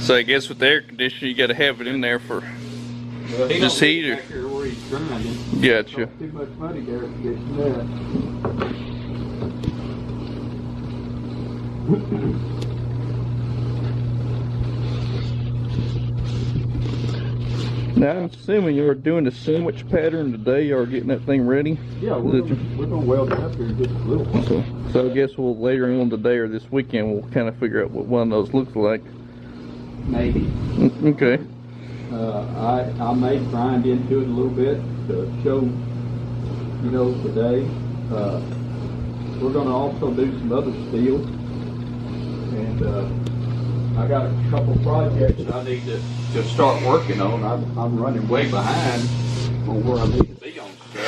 So I guess with the air conditioner, you got to have it in there for just heat or. Gotcha. Too much money there to get that. Now I'm assuming you're doing the sandwich pattern today, or getting that thing ready. Yeah, we're gonna weld it up here in just a little while. So I guess we'll later on today or this weekend we'll kind of figure out what one of those looks like. Maybe. Okay. I may grind into it a little bit to show, you know, today. We're gonna also do some other steel, and I got a couple projects I need to start working on. I'm running way behind on where I need to be on stuff.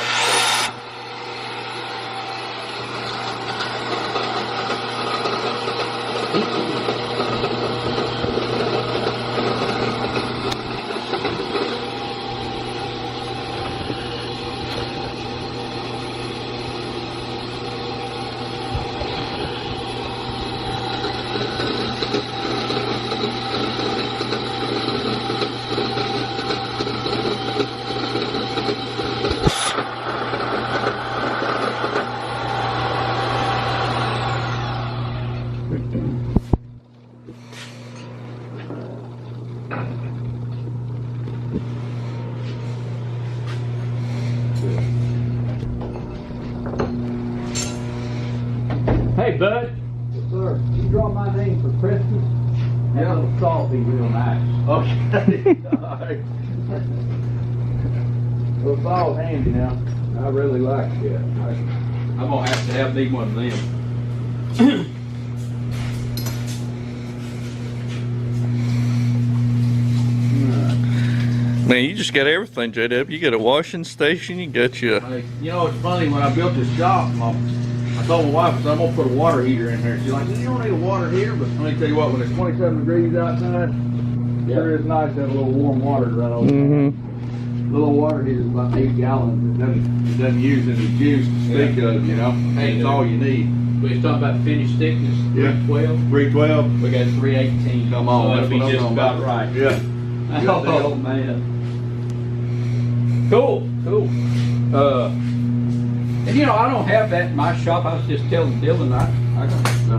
Hey, bud. Yes, sir. You draw my name for Christmas? That little salt be real nice. Okay. All right. Well, it's all handy now. I really like it. I'm going to have me one of them. Man, you just got everything, JW. You got a washing station, you got your... Hey, you know, it's funny, when I built this shop, I told my wife, I'm going to put a water heater in there. She's like, you don't need a water heater, but let me tell you what, when it's 27 degrees outside, it sure is nice to have a little warm water to run over. Little water heater is about 8 gallons. It doesn't use any juice to speak of, you know. Hey, it's all you need. We was talking about finished thickness, 312. 312. We got 318. Come on, so that'll be just about right. Yeah. Oh, man. Cool. And you know, I don't have that in my shop. I was just telling Dylan,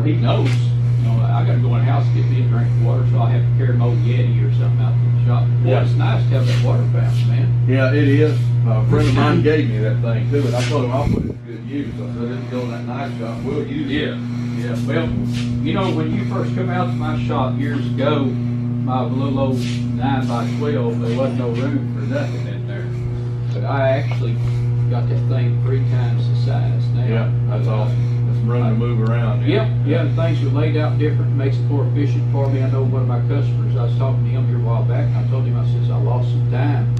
he knows. You know, I got to go in the house to get me a drink of water, so I have to carry my old Yeti or something out to the shop. Boy, it's nice to have that water fountain, man. Yeah, it is. A friend of mine gave me that thing too, and I told him I'll put it to good use. I said, it'll go in that nice shop. We'll use it. Yeah. Well, you know, when you first come out to my shop years ago, my little old 9x12, there wasn't no room for nothing in there. But I actually got that thing 3 times the size now. Yeah, that's awesome. It's room to move around. Yeah, the things are laid out different, makes it more efficient for me. I know one of my customers, I was talking to him here a while back, and I told him, I says, I lost some time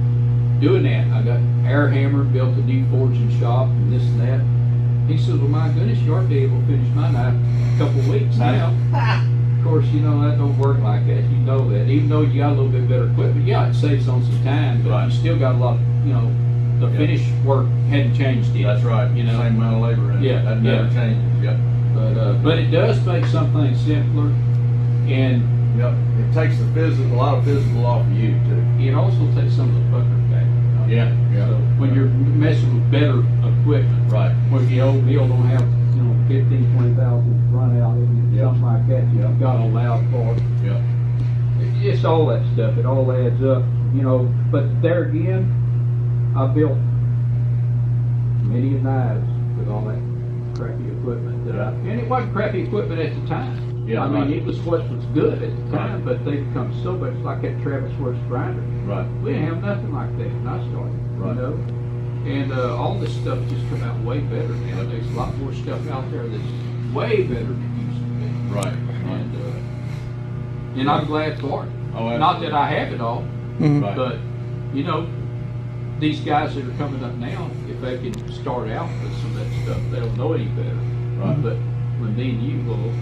doing that. I got air hammer, built a new forging shop, and this and that. He says, well, my goodness, you ought to be able to finish my knife in a couple of weeks now. Of course, you know, that don't work like that. You know that. Even though you got a little bit better equipment, yeah, it saves on some time, but you still got a lot of, you know, the finish work hadn't changed yet. That's right. You know, same amount of labor in it. That never changes. Yeah. But it does make some things simpler, and it takes a lot of physical off of you too. It also takes some of the pucker back. Yeah. So when you're messing with better equipment, right? When the old mill don't have 15, 20,000 run out and something like that, you've got a loud part. Yeah. It's all that stuff. It all adds up, you know. But there again, I built many knives with all that crappy equipment and it wasn't crappy equipment at the time. Yeah, I mean, it was what was good at the time, but they've become so much like that Travis Works grinder. Right. We didn't have nothing like that when I started. Right. You know? And all this stuff just come out way better now. There's a lot more stuff out there that's way better than it used to be. Right. And I'm glad for it. Oh, not that I have it all, but you know, these guys that are coming up now, if they can start out with some of that stuff, they don't know any better. Right. But when me and you,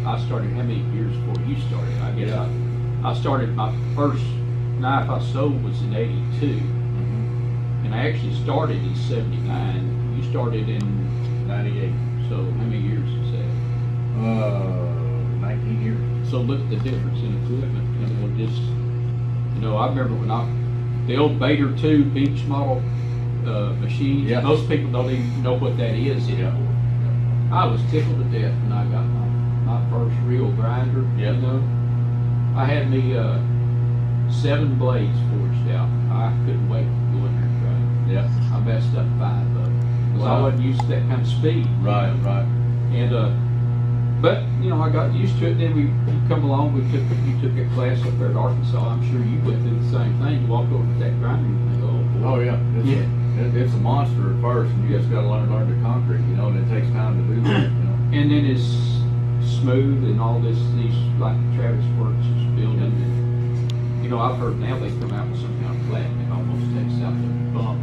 I started how many years before you started? I guess I started, my first knife I sold was in '82. And I actually started in '79. You started in '98. So how many years is that? So look at the difference in equipment. And we'll just, I remember when the old Bader 2 bench model machines, most people don't even know what that is anymore. I was tickled to death when I got my first real grinder. I had me 7 blades forged out. I couldn't wait to go in there and grind. I messed up 5 of them. Because I wasn't used to that kind of speed. Right. And but I got used to it. Then you come along. You took a class up there at Arkansas. I'm sure you went through the same thing. You walk over to that grinder and you think, oh boy. Oh yeah. It's a monster at first, and you just got to learn to concrete, and it takes time to do that. And then it's smooth and all these like Travis Works is building. And, I've heard now they come out with some kind of flat that almost takes out the bump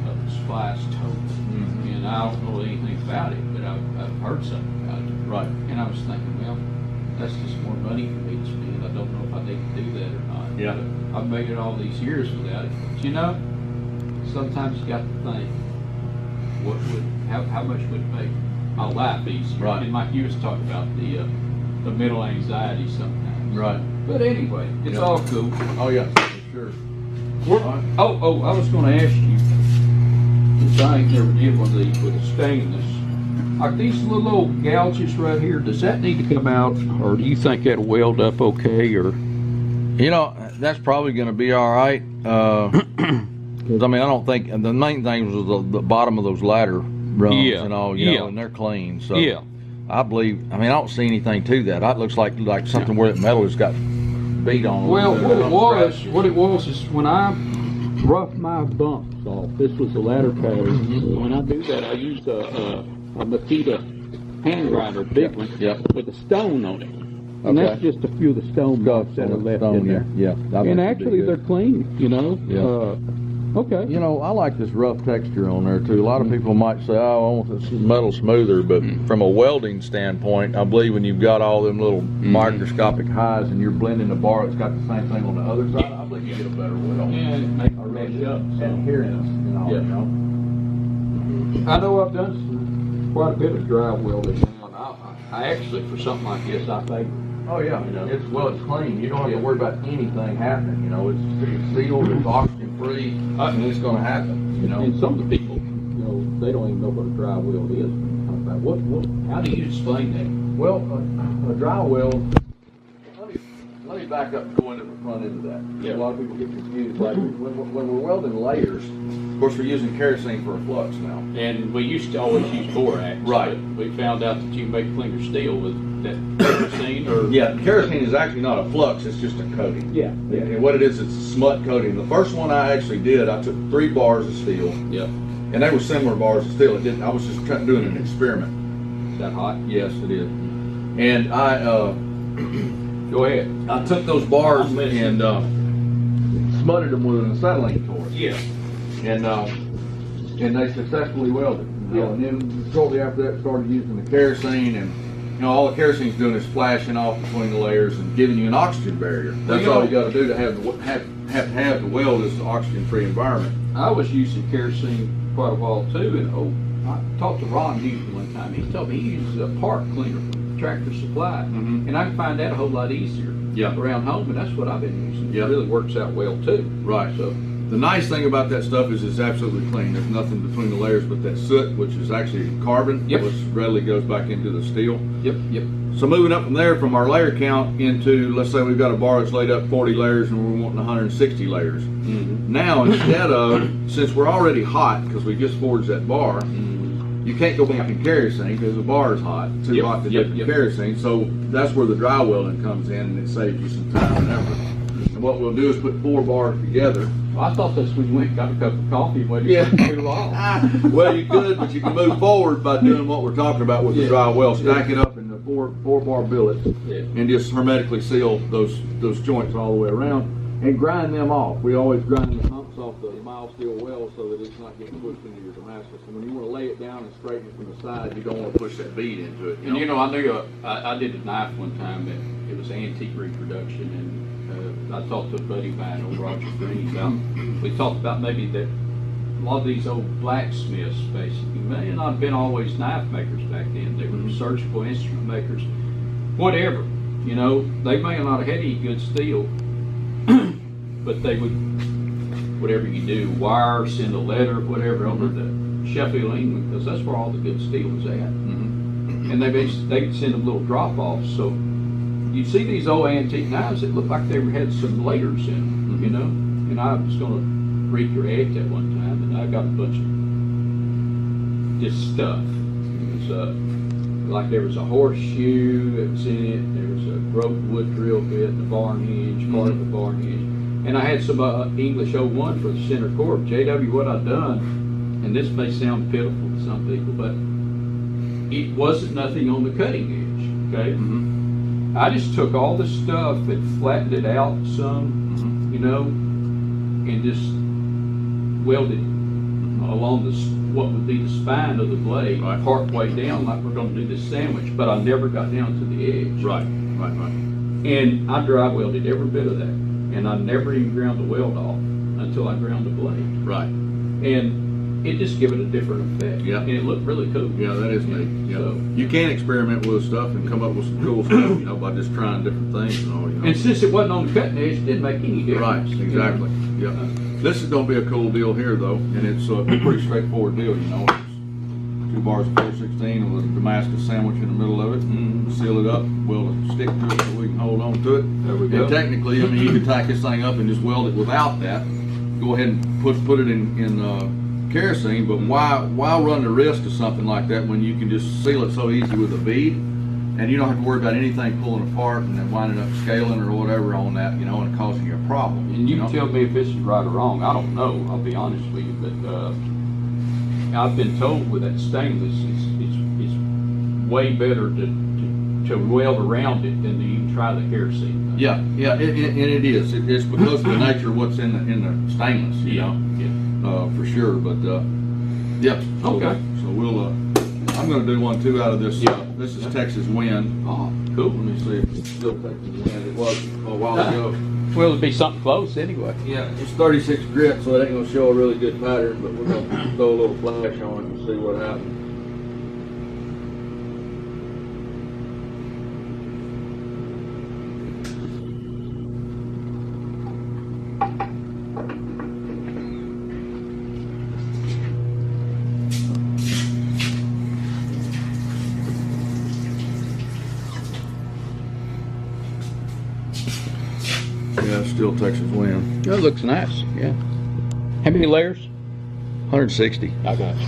of the splice totally. And I don't know anything about it, but I've heard something about it. Right. And I was thinking, well, that's just more money for me to spend. I don't know if I need to do that or not. Yeah. But I've made it all these years without it. But sometimes you got to think, how much would it make my life easier? Right. And like you was talking about the mental anxiety sometimes. Right. But anyway, it's all cool. Oh yeah, for sure. I was going to ask you, since I ain't never did one of these with a stainless, are these little old gouges right here, does that need to come out, or do you think that'll weld up okay, or? That's probably going to be all right. Because I don't think the main thing was the bottom of those ladder rungs and all, and they're clean. So I believe. I don't see anything to that. It looks like something where that metal has got beat on. Well, what it was is when I roughed my bumps off. This was the ladder pattern. When I do that, I use a Makita hand grinder, big one, with a stone on it. And that's just a few of the stone bumps that are left in there. And actually, they're clean. Okay. I like this rough texture on there too. A lot of people might say, "Oh, I want this metal smoother," but from a welding standpoint, I believe when you've got all them little microscopic highs and you're blending a bar that's got the same thing on the other side, I believe you get a better weld. Yeah, it makes it up. Adherence, I know I've done quite a bit of dry welding now, and I actually, for something like this, I favor. Oh yeah, it's clean. You don't have to worry about anything happening. It's sealed, it's oxygen free, and it's going to happen. And some of the people, they don't even know what a dry weld is. How do you explain that? Well, a dry weld. Let me back up and go into the front end of that. A lot of people get confused. Like when we're welding layers, of course, we're using kerosene for a flux now. And we used to always use borax. Right. We found out that you make cleaner steel with that kerosene. Kerosene is actually not a flux, it's just a coating. Yeah. And what it is, it's a smut coating. The first one I actually did, I took 3 bars of steel. And they were similar bars of steel. I was just doing an experiment. Is that hot? Yes, it is. And I go ahead. I took those bars and smutted them with an acetylene torch. And they successfully welded. And then shortly after that, started using the kerosene, and all the kerosene's doing is flashing off between the layers and giving you an oxygen barrier. That's all you got to do to have the weld is the oxygen-free environment. I was using kerosene quite a while too, and I talked to Ron Newton one time. He told me he uses a part cleaner from Tractor Supply, and I can find that a whole lot easier around home, and that's what I've been using. It really works out well too. Right. So the nice thing about that stuff is it's absolutely clean. There's nothing between the layers but that soot, which is actually carbon, which readily goes back into the steel. So moving up from there, from our layer count into, let's say we've got a bar that's laid up 40 layers and we're wanting 160 layers. Now, instead of, since we're already hot because we just forged that bar, you can't go back in kerosene because the bar is hot, too hot to dip in kerosene. So that's where the dry welding comes in, and it saves you some time and effort. And what we'll do is put 4 bars together. Well, I thought that's when you went and got a cup of coffee and waited for too long. Well, you could, but you can move forward by doing what we're talking about with the dry weld. Stack it up in the 4-bar billets and just hermetically seal those joints all the way around and grind them off. We always grind the humps off the mild steel weld so that it's not getting pushed into your Damascus. And when you want to lay it down and straighten it from the side, you don't want to push that bead into it. And I knew I did a knife one time that it was antique reproduction, and I talked to a buddy of mine, old Roger Green, about. We talked about maybe that a lot of these old blacksmiths basically may not have been always knife makers back then. They were surgical instrument makers, whatever. You know, they may not have had any good steel, but they would, whatever you do, wire, send a letter, whatever, over to Sheffield, England, because that's where all the good steel is at. And they'd send them little drop-offs. So you see these old antique knives that look like they had some layers in them, you know. And I was going to recreate that one time, and I got a bunch of just stuff. It was like there was a horseshoe that was in it. There was a broken wood drill bit, and a barn hinge, part of the barn hinge. And I had some English 01 for the center core. JW, what I've done, and this may sound pitiful to some people, but it wasn't nothing on the cutting edge, okay? I just took all the stuff and flattened it out some, you know, and just welded along what would be the spine of the blade, part way down like we're going to do this sandwich, but I never got down to the edge. Right. And I dry welded every bit of that, and I never even ground the weld off until I ground the blade. Right. And it just give it a different effect. Yeah. And it looked really cool. Yeah, that is neat. Yeah. So, you can experiment with stuff and come up with some cool stuff, you know, by just trying different things and all, you know. and since it wasn't on the cutting edge, it didn't make any difference. Right, exactly. You know? Yeah. This is going to be a cool deal here, though, and it's a pretty straightforward deal, you know. It's 2 bars of 416 with a Damascus sandwich in the middle of it, and seal it up, weld a stick to it so we can hold on to it. There we go. And technically, I mean, you could tack this thing up and just weld it without that. Go ahead and put it in kerosene, but why run the risk of something like that when you can just seal it so easy with a bead, and you don't have to worry about anything pulling apart and then winding up scaling or whatever on that, you know, and causing you a problem. And you know? can tell me if this is right or wrong. I don't know. I'll be honest with you, but I've been told with that stainless, it's way better to weld around it than to even try the kerosene. Yeah, and it is. It's because of the nature of what's in the stainless, you know. For sure, but yeah. Okay. So we'll. I'm going to do one too out of this. Yeah. This is Texas Wind. Oh, cool. Let me see if it's still Texas Wind. It was a while ago. Well, it'd be something close anyway. Yeah, it's 36 grit, so it ain't going to show a really good pattern, but we're going to throw a little flash on it and see what happens. Yeah, still Texas Wind. That looks nice. Yeah. How many layers? 160. I got you.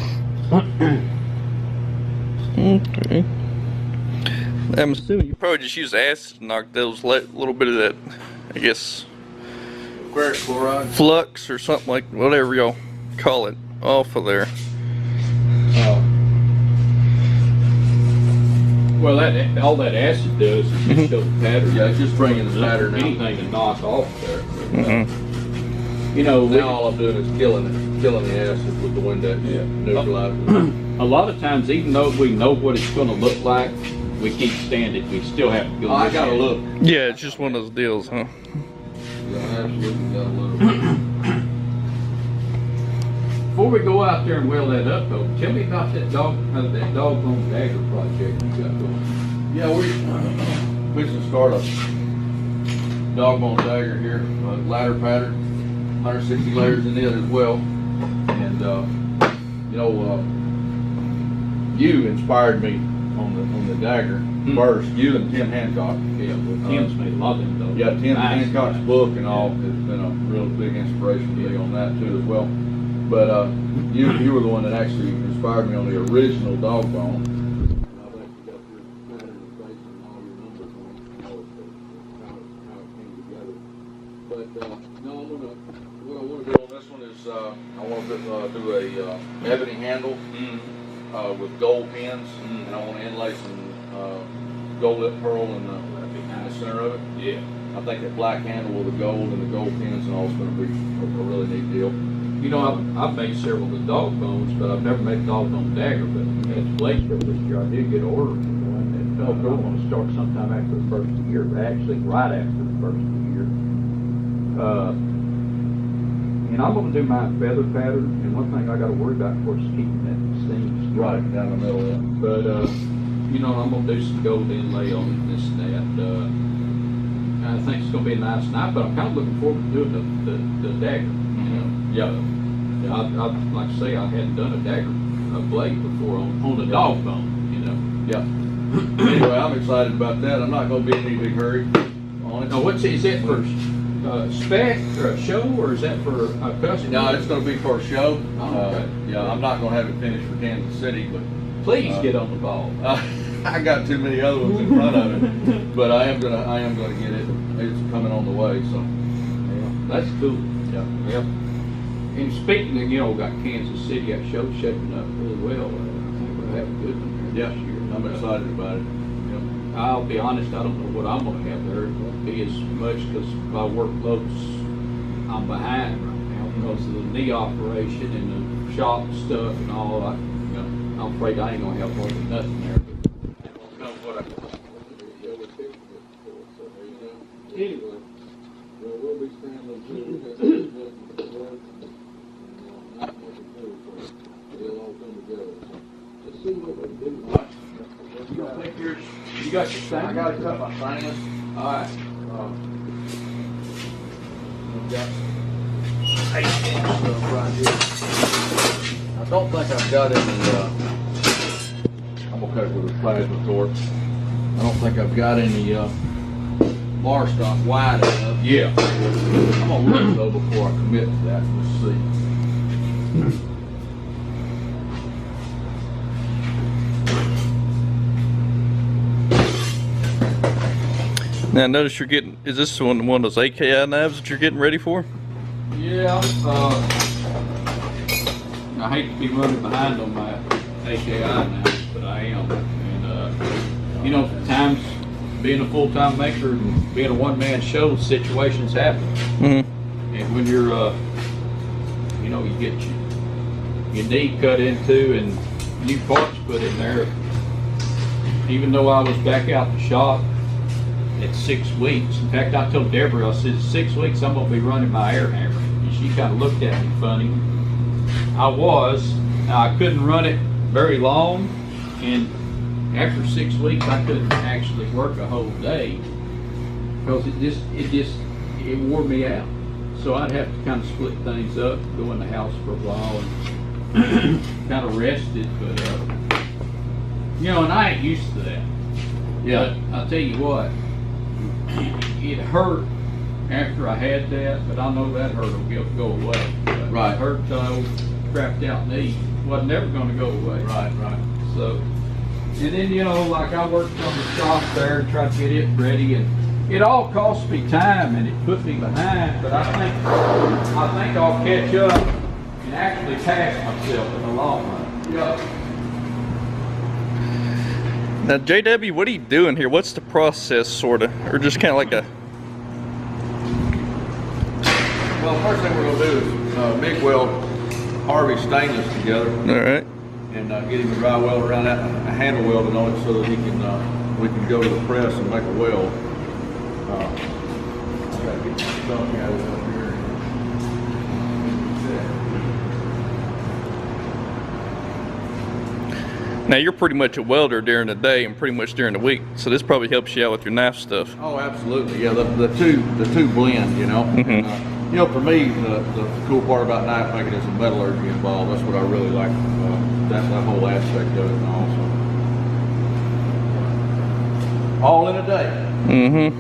Okay. I'm assuming you probably just use acid to knock those little bit of that, I guess, Ferric chloride. flux or something like whatever y'all call it off of there. Well, all that acid does is just show the pattern. Yeah, it's just bringing the pattern out. Anything to knock off there. Mm-hmm. You know, Now all I'm doing is killing the acid with the Windex. Yeah. Neutralizing. a lot of times, even though we know what it's going to look like, we can't stand it. We still have to go. I gotta look. Yeah, it's just one of those deals, huh? Yeah, I absolutely gotta look. Before we go out there and weld that up, though, tell me about that doggone dagger project you got going. Yeah, we should start a dogbone dagger here, ladder pattern, 160 layers in it as well. And you know, you inspired me on the dagger first. You and Tim Hancock. Yeah, well, Tim's made a lot of them, though. Yeah, Tim Nice. Hancock's book and all has been a real big inspiration to me on that too as well. But you were the one that actually inspired me on the original dogbone. I've actually got your pattern and base and all your numbers on how it came together. But no, what I want to do on this one is I want to do a ebony handle with gold pins, and I want to inlay some gold lip pearl in the center of it. Yeah. I think that black handle with the gold and the gold pins and all is going to be a really neat deal. You know, I've made several of the dog bones, but I've never made a dog bone dagger. But at the blade show this year, I did get an order for one. And I want to start sometime after the first of the year, but actually right after the first of the year. And I'm going to do my feather pattern. And one thing I got to worry about, of course, is keeping that seam straight Right down the middle. Yeah. But you know, I'm gonna do some gold inlay on it, this and that. I think it's gonna be a nice night, but I'm kind of looking forward to doing the dagger. You know, yeah. I like I say, I hadn't done a dagger, a blade before on a dog bone. You know. Yeah. Anyway, I'm excited about that. I'm not gonna be in any big hurry on it. Now, is that for spec or a show, or is that for a custom? No, it's gonna be for a show. Okay. Yeah, I'm not gonna have it finished for Kansas City, but please get on the ball. I got too many other ones in front of it, but I am gonna get it. It's coming on the way, so yeah, that's cool. Yeah. And speaking of, you know, got Kansas City, that show shaping up really well. I think we'll have a good one there this year. I'm excited about it. Yeah. I'll be honest, I don't know what I'm gonna have there. It won't be as much because my workload's I'm behind right now because of the knee operation and the shop stuff and all. I'm afraid I ain't gonna have more than nothing there. Anyway, we'll be scrambling through it'll all come together. Let's see what we do. You don't think you got your thing? I gotta cut my stainless. All right. I've got 8-inch stuff right here. I don't think I've got any. I'm gonna cut it with a plasma torch. I don't think I've got any bar stock wide enough. Yeah. I'm gonna look though before I commit to that. Let's see. Now, I notice you're getting. Is this one of those AKI knives that you're getting ready for? Yeah. I hate to be running behind on my AKI knives, but I am. And you know, times being a full-time maker and being a one-man show, situations happen. Mm-hmm. And when you're, you know, you get your knee cut into and new parts put in there. Even though I was back out the shop at 6 weeks. In fact, I told Deborah, I said, 6 weeks I'm gonna be running my air hammer. And she kind of looked at me funny. I was. Now, I couldn't run it very long, and after 6 weeks I couldn't actually work a whole day because it wore me out. So I'd have to kind of split things up, go in the house for a while and kind of rested, but you know, and I ain't used to that. Yeah. But I'll tell you what, it hurt after I had that, but I know that hurt will go away. Right. It hurt old crapped out knee. Wasn't never going to go away. Right. So, and then, you know, like I worked on the shop there and tried to get it ready, and it all cost me time and it put me behind, but I think I'll catch up and actually pass myself in the long run. Yeah. Now, JW, what are you doing here? What's the process, sort of, or just kind of like a? Well, first thing we're gonna do is MIG weld Harvey stainless together. All right. And get him a dry weld around that, a handle welding on it, so that he can we can go to the press and make a weld. I gotta get my stuff gathered up here. Now, you're pretty much a welder during the day and pretty much during the week, so this probably helps you out with your knife stuff. Oh, absolutely. Yeah, the two blend, you know. Mm-hmm. And, you know, for me, the cool part about knife making is the metallurgy involved. That's what I really like. That whole aspect of it, and all in a day. Mm-hmm.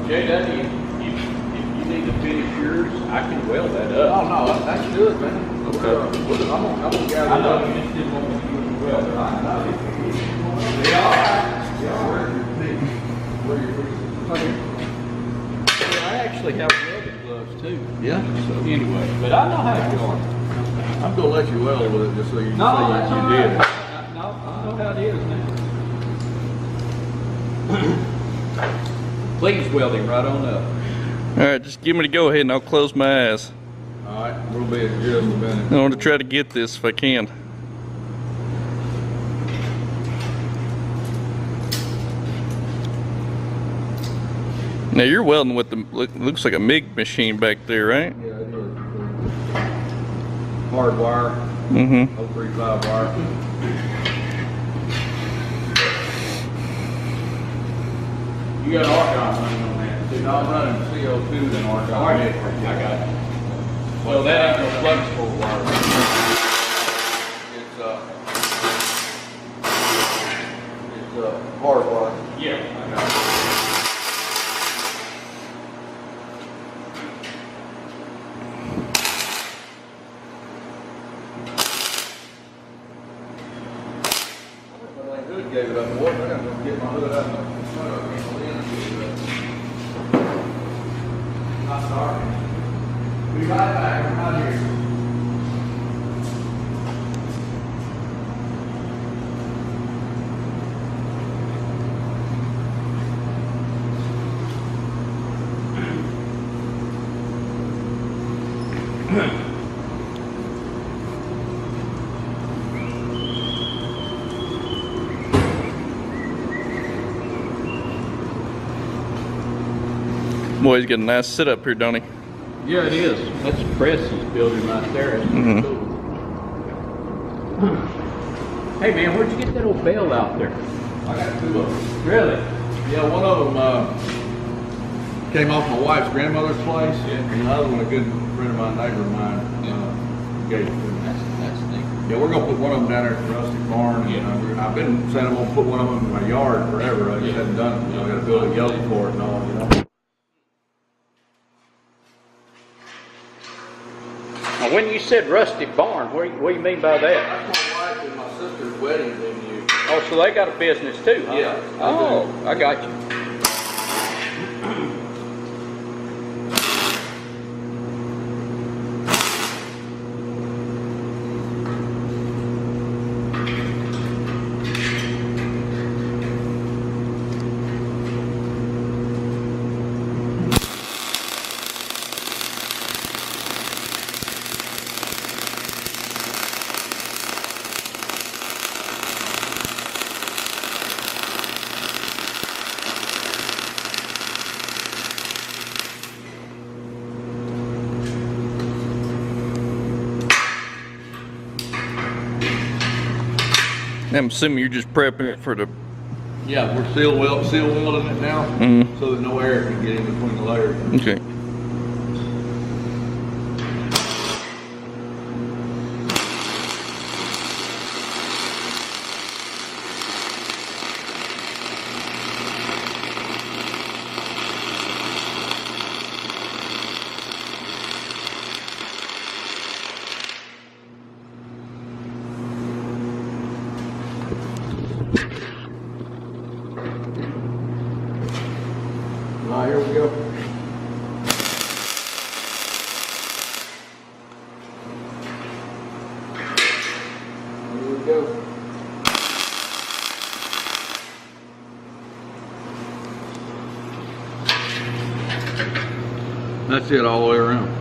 JW, if you need to finish yours, I can weld that up. Oh no, that's good, man. Okay. I'm gonna gather I know it up. you just didn't want me to use the welder. I know. I actually have welding gloves too. Yeah. So anyway, but I know how to do it. I'm gonna let you weld with it just so you No, that's all you right. did. No, I know how it is now. Please weld him right on up. All right, just give me the go ahead and I'll close my eyes. All right, we'll be in just a minute. I want to try to get this if I can. Now you're welding with the looks like a MIG machine back there, right? Yeah, it is. Hard wire. 035 wire. You got argon running on that. Dude, I'm running CO2 than argon. I got it. Well, that ain't no flexible wire. It's hard wire. Yeah, I got it. Gave it up. Boy, I gotta go get my hood out of the Not sorry. Be right back. I'm out here. Boy, he's got a nice sit up here, don't he? Yeah, it is. That's a press he's building right there. That's pretty cool. Hey man, where'd you get that old bell out there? I got 2 of them. Really? Yeah, one of them came off my wife's grandmother's place, and the other one, a good friend of mine, neighbor of mine, gave it to me. That's neat. Yeah, we're gonna put one of them down there at the rustic barn. And I've been saying I'm gonna put one of them in my yard forever. I just haven't done it. You know, I gotta build a yoke for it and all, you know. Now, when you said rusty barn, what do you mean by that? That's my wife and my sister's wedding venue. Oh, so they got a business too, huh? Yeah. Oh, I got you. I'm assuming you're just prepping it for the. Yeah, we're seal welding it now, so that no air can get in between the layers. Okay. All right, here we go. Here we go. That's it all the way around.